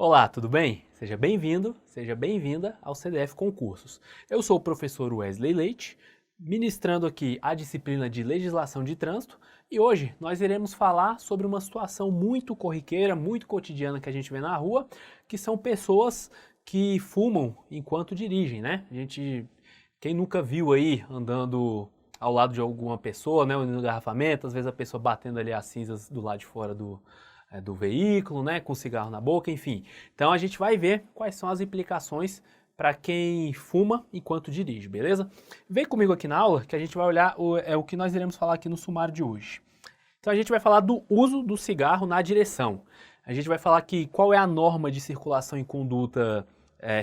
Olá, tudo bem? Seja bem-vindo, seja bem-vinda ao CDF Concursos. Eu sou o professor Wesley Leite, ministrando aqui a disciplina de Legislação de Trânsito e hoje nós iremos falar sobre uma situação muito corriqueira, muito cotidiana que a gente vê na rua, que são pessoas que fumam enquanto dirigem, né? Quem nunca viu aí andando ao lado de alguma pessoa, né, no engarrafamento, às vezes a pessoa batendo ali as cinzas do lado de fora do veículo, né, com cigarro na boca, enfim. Então a gente vai ver quais são as implicações para quem fuma enquanto dirige, beleza? Vem comigo aqui na aula que a gente vai olhar o que nós iremos falar aqui no sumário de hoje. Então a gente vai falar do uso do cigarro na direção. A gente vai falar aqui qual é a norma de circulação e conduta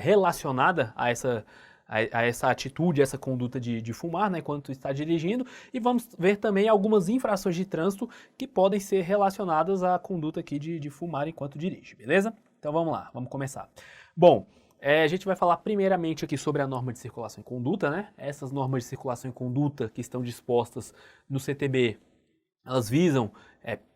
relacionada a essa atitude, essa conduta de fumar, né, enquanto está dirigindo, e vamos ver também algumas infrações de trânsito que podem ser relacionadas à conduta aqui de fumar enquanto dirige, beleza? Então vamos lá, vamos começar. Bom, a gente vai falar primeiramente aqui sobre a norma de circulação e conduta, né? Essas normas de circulação e conduta que estão dispostas no CTB, elas visam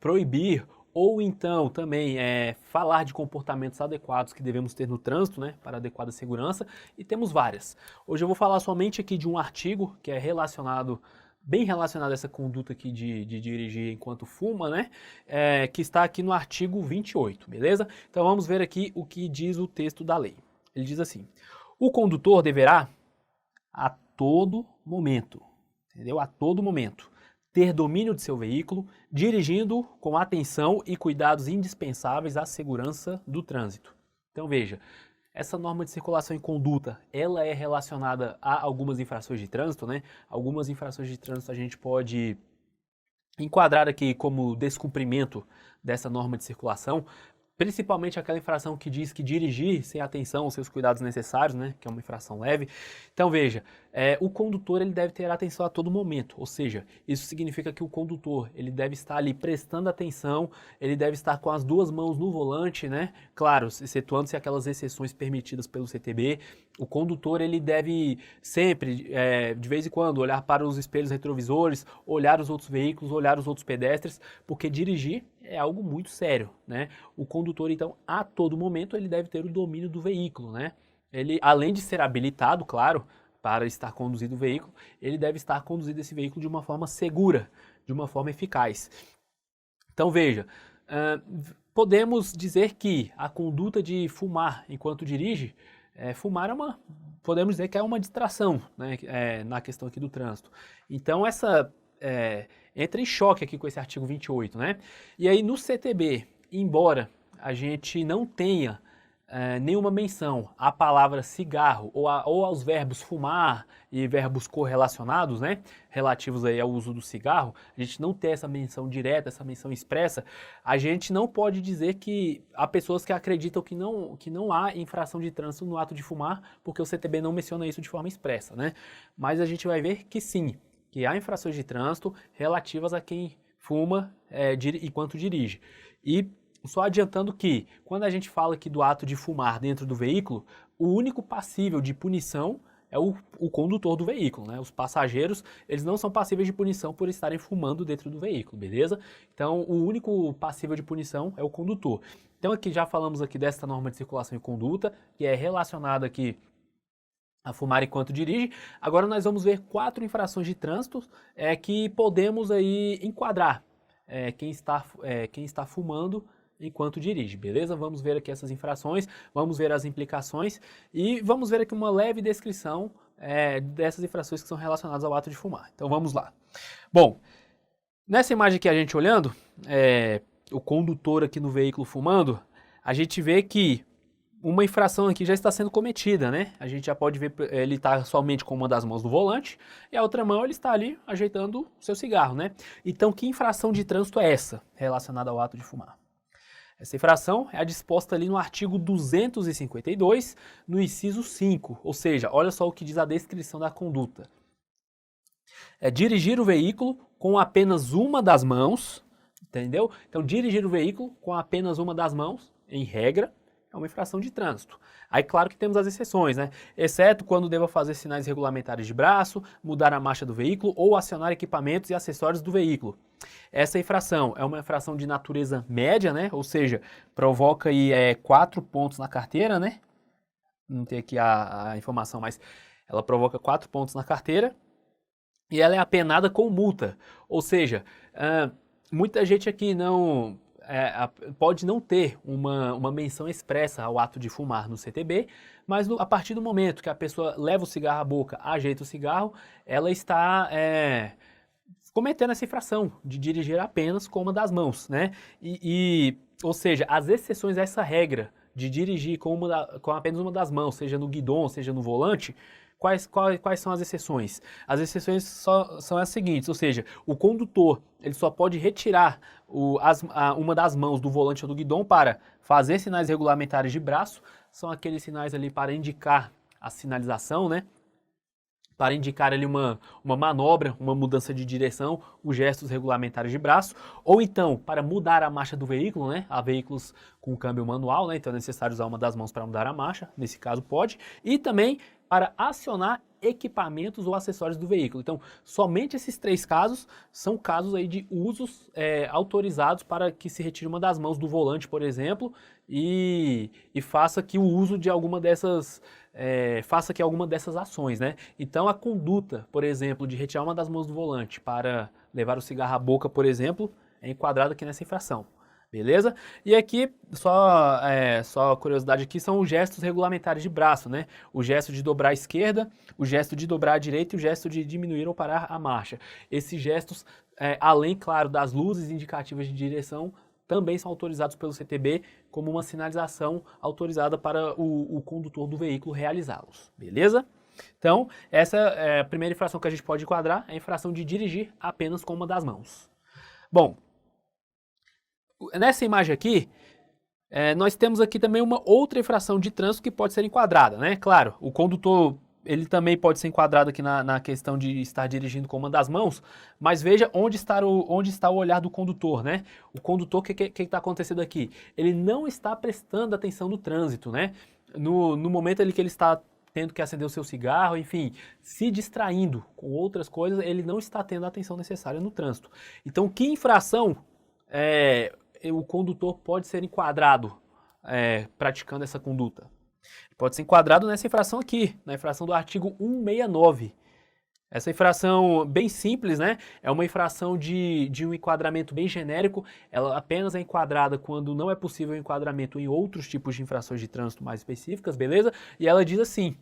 proibir ou então também falar de comportamentos adequados que devemos ter no trânsito, né, para adequada segurança, e temos várias. Hoje eu vou falar somente aqui de um artigo que é bem relacionado a essa conduta aqui de dirigir enquanto fuma, né, que está aqui no artigo 28, beleza? Então vamos ver aqui o que diz o texto da lei. Ele diz assim: o condutor deverá, a todo momento, entendeu? A todo momento, ter domínio de seu veículo, dirigindo com atenção e cuidados indispensáveis à segurança do trânsito. Então veja, essa norma de circulação e conduta, ela é relacionada a algumas infrações de trânsito, né? Algumas infrações de trânsito a gente pode enquadrar aqui como descumprimento dessa norma de circulação, principalmente aquela infração que diz que dirigir sem atenção aos seus cuidados necessários, né, que é uma infração leve. Então veja, o condutor ele deve ter atenção a todo momento, ou seja, isso significa que o condutor ele deve estar ali prestando atenção, ele deve estar com as duas mãos no volante, né, claro, excetuando-se aquelas exceções permitidas pelo CTB. O condutor ele deve sempre, de vez em quando, olhar para os espelhos retrovisores, olhar os outros veículos, olhar os outros pedestres, porque dirigir é algo muito sério, né? O condutor, então, a todo momento, ele deve ter o domínio do veículo, né? Ele, além de ser habilitado, claro, para estar conduzindo o veículo, ele deve estar conduzindo esse veículo de uma forma segura, de uma forma eficaz. Então, veja, podemos dizer que a conduta de fumar enquanto dirige, fumar podemos dizer que é uma distração, né, na questão aqui do trânsito. Então, entra em choque aqui com esse artigo 28, né? E aí no CTB, embora a gente não tenha nenhuma menção à palavra cigarro ou aos verbos fumar e verbos correlacionados, né, relativos aí ao uso do cigarro, a gente não tem essa menção direta, essa menção expressa, a gente não pode dizer que há pessoas que acreditam que não há infração de trânsito no ato de fumar, porque o CTB não menciona isso de forma expressa, né? Mas a gente vai ver que sim, que há infrações de trânsito relativas a quem fuma enquanto dirige. E só adiantando que, quando a gente fala aqui do ato de fumar dentro do veículo, o único passível de punição é o condutor do veículo, né? Os passageiros, eles não são passíveis de punição por estarem fumando dentro do veículo, beleza? Então, o único passível de punição é o condutor. Então, aqui já falamos aqui dessa norma de circulação e conduta, que é relacionada aqui a fumar enquanto dirige. Agora nós vamos ver 4 infrações de trânsito que podemos aí enquadrar quem está fumando enquanto dirige, beleza? Vamos ver aqui essas infrações, vamos ver as implicações e vamos ver aqui uma leve descrição dessas infrações que são relacionadas ao ato de fumar. Então vamos lá. Bom, nessa imagem aqui a gente olhando, o condutor aqui no veículo fumando, a gente vê que uma infração aqui já está sendo cometida, né? A gente já pode ver, ele está somente com uma das mãos no volante e a outra mão ele está ali ajeitando o seu cigarro, né? Então, que infração de trânsito é essa relacionada ao ato de fumar? Essa infração é a disposta ali no artigo 252, no inciso 5, ou seja, olha só o que diz a descrição da conduta. É dirigir o veículo com apenas uma das mãos, entendeu? Então, dirigir o veículo com apenas uma das mãos, em regra, é uma infração de trânsito. Aí, claro que temos as exceções, né? Exceto quando deva fazer sinais regulamentares de braço, mudar a marcha do veículo ou acionar equipamentos e acessórios do veículo. Essa infração é uma infração de natureza média, né? Ou seja, provoca aí 4 pontos na carteira, né? Não tem aqui a informação, mas ela provoca 4 pontos na carteira e ela é apenada com multa. Ou seja, muita gente aqui não pode não ter uma menção expressa ao ato de fumar no CTB, mas a partir do momento que a pessoa leva o cigarro à boca, ajeita o cigarro, ela está cometendo essa infração de dirigir apenas com uma das mãos, né? Ou seja, as exceções a essa regra de dirigir com apenas uma das mãos, seja no guidão, seja no volante, quais são as exceções? As exceções são as seguintes, ou seja, o condutor ele só pode retirar uma das mãos do volante ou do guidão para fazer sinais regulamentares de braço, são aqueles sinais ali para indicar a sinalização, né? Para indicar ali uma manobra, uma mudança de direção, os gestos regulamentares de braço, ou então para mudar a marcha do veículo, né? Há veículos com câmbio manual, né? Então é necessário usar uma das mãos para mudar a marcha, nesse caso pode, e também para acionar equipamentos ou acessórios do veículo. Então, somente esses 3 casos são casos aí de usos autorizados para que se retire uma das mãos do volante, por exemplo, e faça que o uso de alguma dessas ações, né? Então a conduta, por exemplo, de retirar uma das mãos do volante para levar o cigarro à boca, por exemplo, é enquadrada aqui nessa infração. Beleza? E aqui, só curiosidade aqui, são os gestos regulamentares de braço, né? O gesto de dobrar à esquerda, o gesto de dobrar à direita e o gesto de diminuir ou parar a marcha. Esses gestos, além, claro, das luzes indicativas de direção, também são autorizados pelo CTB como uma sinalização autorizada para o condutor do veículo realizá-los. Beleza? Então, essa é a primeira infração que a gente pode enquadrar, é a infração de dirigir apenas com uma das mãos. Bom, nessa imagem aqui, nós temos aqui também uma outra infração de trânsito que pode ser enquadrada, né? Claro, o condutor, ele também pode ser enquadrado aqui na questão de estar dirigindo com uma das mãos, mas veja onde está o olhar do condutor, né? O condutor, o que está acontecendo aqui? Ele não está prestando atenção no trânsito, né? No momento ali que ele está tendo que acender o seu cigarro, enfim, se distraindo com outras coisas, ele não está tendo a atenção necessária no trânsito. Então, que infração o condutor pode ser enquadrado praticando essa conduta? Pode ser enquadrado nessa infração aqui, na infração do artigo 169. Essa infração bem simples, né? É uma infração de um enquadramento bem genérico. Ela apenas é enquadrada quando não é possível o enquadramento em outros tipos de infrações de trânsito mais específicas, beleza? E ela diz assim: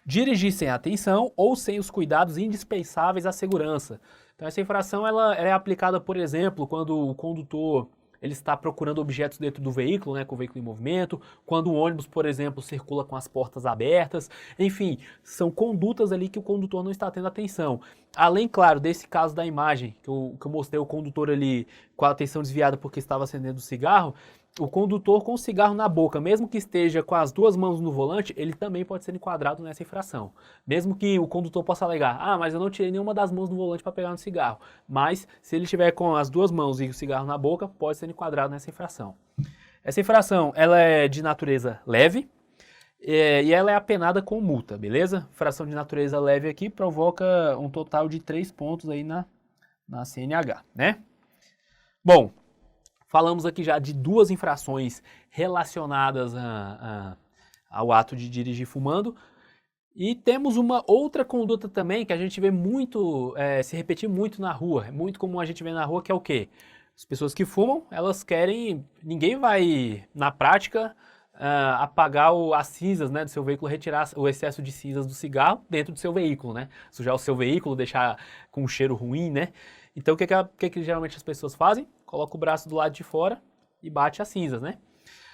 dirigir sem atenção ou sem os cuidados indispensáveis à segurança. Então essa infração ela é aplicada, por exemplo, quando o condutor ele está procurando objetos dentro do veículo, né, com o veículo em movimento, quando o ônibus, por exemplo, circula com as portas abertas, enfim, são condutas ali que o condutor não está tendo atenção. Além, claro, desse caso da imagem, que eu mostrei o condutor ali com a atenção desviada porque estava acendendo o cigarro, o condutor com o cigarro na boca, mesmo que esteja com as 2 mãos no volante, ele também pode ser enquadrado nessa infração. Mesmo que o condutor possa alegar, mas eu não tirei nenhuma das mãos do volante para pegar no cigarro. Mas, se ele estiver com as 2 mãos e o cigarro na boca, pode ser enquadrado nessa infração. Essa infração, ela é de natureza leve e ela é apenada com multa, beleza? Infração de natureza leve aqui provoca um total de 3 pontos aí na CNH, né? Bom, falamos aqui já de 2 infrações relacionadas ao ato de dirigir fumando. E temos uma outra conduta também que a gente vê muito, se repetir muito na rua. É muito comum a gente ver na rua, que é o quê? As pessoas que fumam, elas querem... Ninguém vai, na prática, apagar as cinzas, né, do seu veículo, retirar o excesso de cinzas do cigarro dentro do seu veículo, né? Sujar o seu veículo, deixar com um cheiro ruim, né? Então, o que geralmente as pessoas fazem? Coloca o braço do lado de fora e bate as cinzas, né?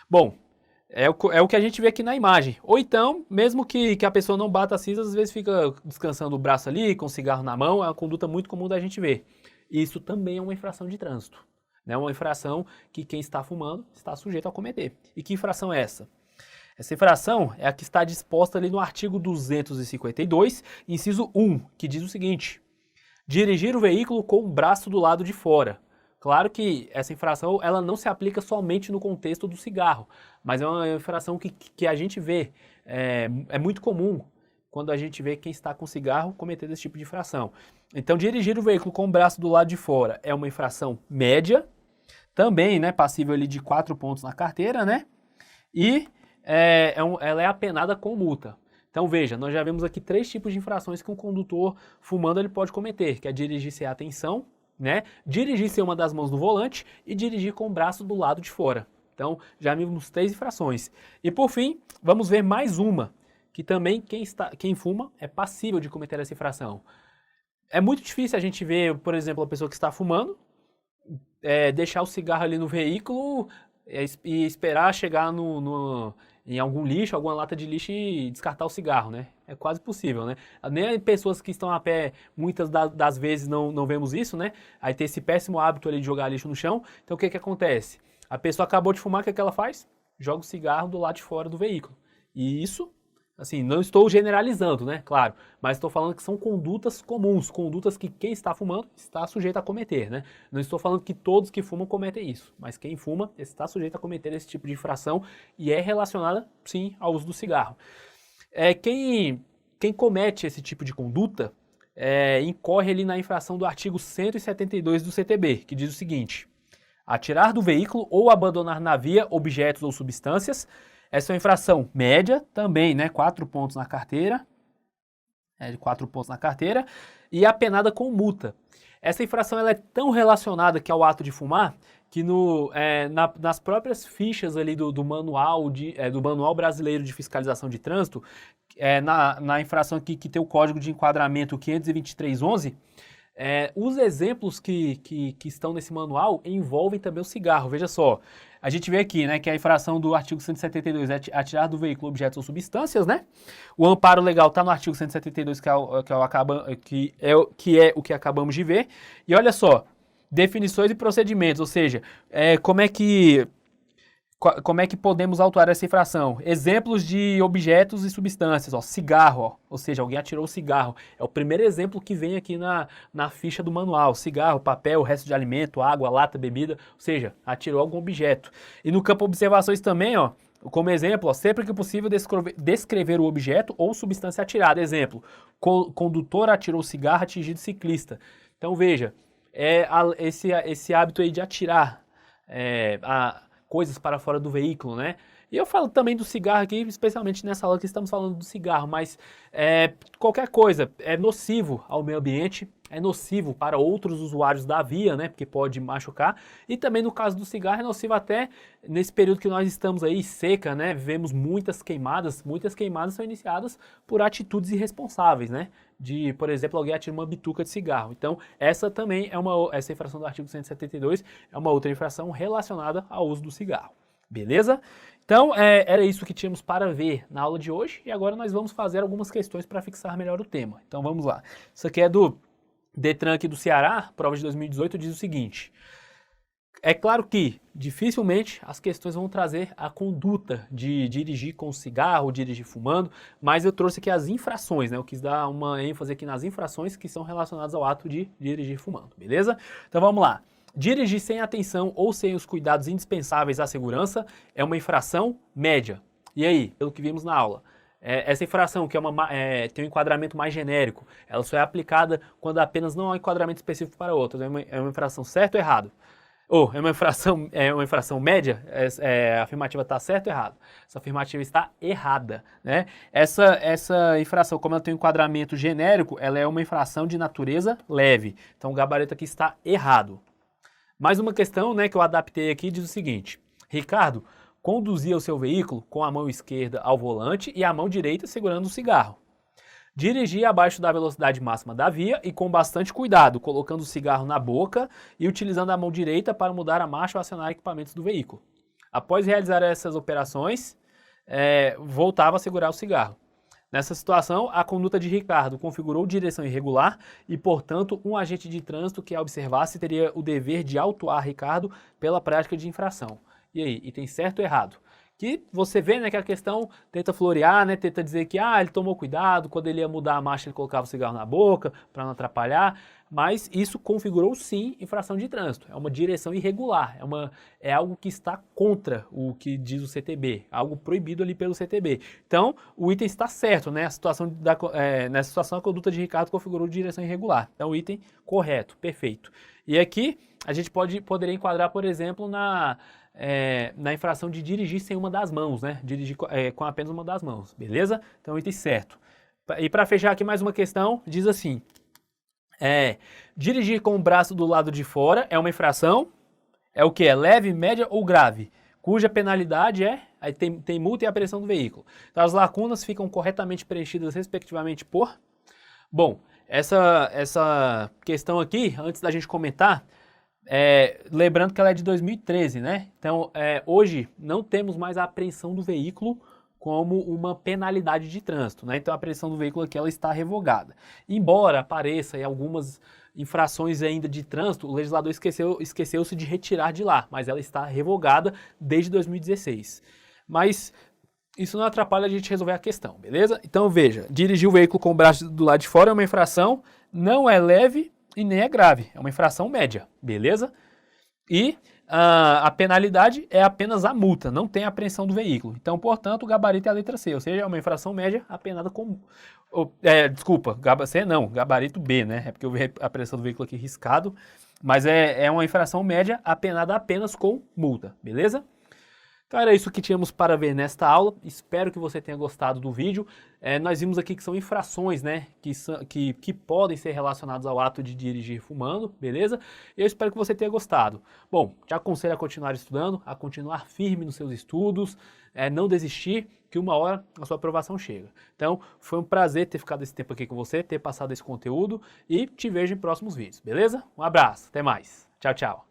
Bom, é o que a gente vê aqui na imagem. Ou então, mesmo que a pessoa não bata as cinzas, às vezes fica descansando o braço ali, com o cigarro na mão, é uma conduta muito comum da gente ver. Isso também é uma infração de trânsito. É uma infração que quem está fumando está sujeito a cometer. E que infração é essa? Essa infração é a que está disposta ali no artigo 252, inciso 1, que diz o seguinte: dirigir o veículo com o braço do lado de fora. Claro que essa infração ela não se aplica somente no contexto do cigarro, mas é uma infração que a gente vê, é muito comum quando a gente vê quem está com cigarro cometendo esse tipo de infração. Então, dirigir o veículo com o braço do lado de fora é uma infração média, também, né, passível ali de 4 pontos na carteira, né? E ela é apenada com multa. Então veja, nós já vemos aqui 3 tipos de infrações que um condutor fumando ele pode cometer, que é dirigir sem atenção, né? Dirigir sem uma das mãos no volante e dirigir com o braço do lado de fora. Então já vimos 3 infrações. E por fim, vamos ver mais uma, que também quem fuma é passível de cometer essa infração. É muito difícil a gente ver, por exemplo, a pessoa que está fumando, deixar o cigarro ali no veículo e esperar chegar em algum lixo, alguma lata de lixo e descartar o cigarro, né? É quase possível, né? Nem pessoas que estão a pé, muitas das vezes não vemos isso, né? Aí tem esse péssimo hábito ali de jogar lixo no chão. Então o que acontece? A pessoa acabou de fumar, o que ela faz? Joga o cigarro do lado de fora do veículo. E isso, assim, não estou generalizando, né? Claro, mas estou falando que são condutas comuns, condutas que quem está fumando está sujeito a cometer, né? Não estou falando que todos que fumam cometem isso, mas quem fuma está sujeito a cometer esse tipo de infração e é relacionada, sim, ao uso do cigarro. Quem comete esse tipo de conduta incorre ali na infração do artigo 172 do CTB, que diz o seguinte: atirar do veículo ou abandonar na via objetos ou substâncias. Essa é uma infração média, também, né, 4 pontos na carteira, de 4 pontos na carteira, e apenada com multa. Essa infração ela é tão relacionada que ao ato de fumar, que nas próprias fichas ali do manual brasileiro de fiscalização de trânsito, na infração aqui que tem o código de enquadramento 523.11, os exemplos que estão nesse manual envolvem também o cigarro. Veja só, a gente vê aqui, né, que a infração do artigo 172 é atirar do veículo objetos ou substâncias, né? O amparo legal está no artigo 172, que é o que acabamos de ver. E olha só, definições e procedimentos, ou seja, como é que podemos autuar essa infração? Exemplos de objetos e substâncias, ó, cigarro, ó, ou seja, alguém atirou o cigarro. É o primeiro exemplo que vem aqui na ficha do manual. Cigarro, papel, resto de alimento, água, lata, bebida, ou seja, atirou algum objeto. E no campo observações também, ó, como exemplo, ó, sempre que possível descrever o objeto ou substância atirada. Exemplo, condutor atirou cigarro atingido ciclista. Então veja, esse hábito aí de atirar coisas para fora do veículo, né? E eu falo também do cigarro aqui, especialmente nessa aula que estamos falando do cigarro, mas qualquer coisa é nocivo ao meio ambiente, é nocivo para outros usuários da via, né? Porque pode machucar. E também no caso do cigarro é nocivo até nesse período que nós estamos aí, seca, né? Vemos muitas queimadas são iniciadas por atitudes irresponsáveis, né? Por exemplo, alguém atira uma bituca de cigarro. Então, essa também essa infração do artigo 172 é uma outra infração relacionada ao uso do cigarro. Beleza? Então, era isso que tínhamos para ver na aula de hoje e agora nós vamos fazer algumas questões para fixar melhor o tema. Então, vamos lá. Isso aqui é do Detran aqui do Ceará, prova de 2018, diz o seguinte: é claro que dificilmente as questões vão trazer a conduta de dirigir com cigarro, dirigir fumando, mas eu trouxe aqui as infrações, né? Eu quis dar uma ênfase aqui nas infrações que são relacionadas ao ato de dirigir fumando, beleza? Então vamos lá. Dirigir sem atenção ou sem os cuidados indispensáveis à segurança é uma infração média. E aí, pelo que vimos na aula, essa infração, que tem um enquadramento mais genérico, ela só é aplicada quando apenas não há um enquadramento específico para outras. É uma infração certo ou errado? Ou é uma infração média? A afirmativa está certa ou errada? Essa afirmativa está errada, né? Essa infração, como ela tem um enquadramento genérico, ela é uma infração de natureza leve. Então o gabarito aqui está errado. Mais uma questão, né, que eu adaptei aqui diz o seguinte: Ricardo conduzia o seu veículo com a mão esquerda ao volante e a mão direita segurando o cigarro. Dirigia abaixo da velocidade máxima da via e com bastante cuidado, colocando o cigarro na boca e utilizando a mão direita para mudar a marcha ou acionar equipamentos do veículo. Após realizar essas operações, voltava a segurar o cigarro. Nessa situação, a conduta de Ricardo configurou direção irregular e, portanto, um agente de trânsito que a observasse teria o dever de autuar Ricardo pela prática de infração. E aí, item certo ou errado? Que você vê, né, que a questão tenta florear, né, tenta dizer que ele tomou cuidado, quando ele ia mudar a marcha ele colocava o cigarro na boca para não atrapalhar, mas isso configurou sim infração de trânsito, é uma direção irregular, é algo que está contra o que diz o CTB, algo proibido ali pelo CTB. Então, o item está certo, né, nessa situação a conduta de Ricardo configurou direção irregular, então o item correto, perfeito. E aqui a gente poderia enquadrar, por exemplo, na infração de dirigir sem uma das mãos, né? Dirigir com apenas uma das mãos, beleza? Então, item certo. E para fechar aqui mais uma questão, diz assim, dirigir com o braço do lado de fora é uma infração, é o que? É leve, média ou grave? Cuja penalidade aí tem multa e apreensão do veículo. Então, as lacunas ficam corretamente preenchidas respectivamente por... Bom, essa questão aqui, antes da gente comentar, lembrando que ela é de 2013, né? Então, hoje não temos mais a apreensão do veículo como uma penalidade de trânsito, né? Então, a apreensão do veículo aqui ela está revogada. Embora apareça em algumas infrações ainda de trânsito, o legislador esqueceu-se de retirar de lá, mas ela está revogada desde 2016. Mas isso não atrapalha a gente resolver a questão, beleza? Então, veja, dirigir o veículo com o braço do lado de fora é uma infração, não é leve e nem é grave, é uma infração média, beleza? E a penalidade é apenas a multa, não tem a apreensão do veículo. Então, portanto, o gabarito é a letra C, ou seja, é uma infração média apenada com... C não, gabarito B, né? É porque eu vi a apreensão do veículo aqui riscado, mas é uma infração média apenada apenas com multa, beleza? Então era isso que tínhamos para ver nesta aula, espero que você tenha gostado do vídeo. Nós vimos aqui que são infrações, né, que podem ser relacionadas ao ato de dirigir fumando, beleza? Eu espero que você tenha gostado. Bom, te aconselho a continuar estudando, a continuar firme nos seus estudos, não desistir, que uma hora a sua aprovação chega. Então, foi um prazer ter ficado esse tempo aqui com você, ter passado esse conteúdo e te vejo em próximos vídeos, beleza? Um abraço, até mais. Tchau, tchau.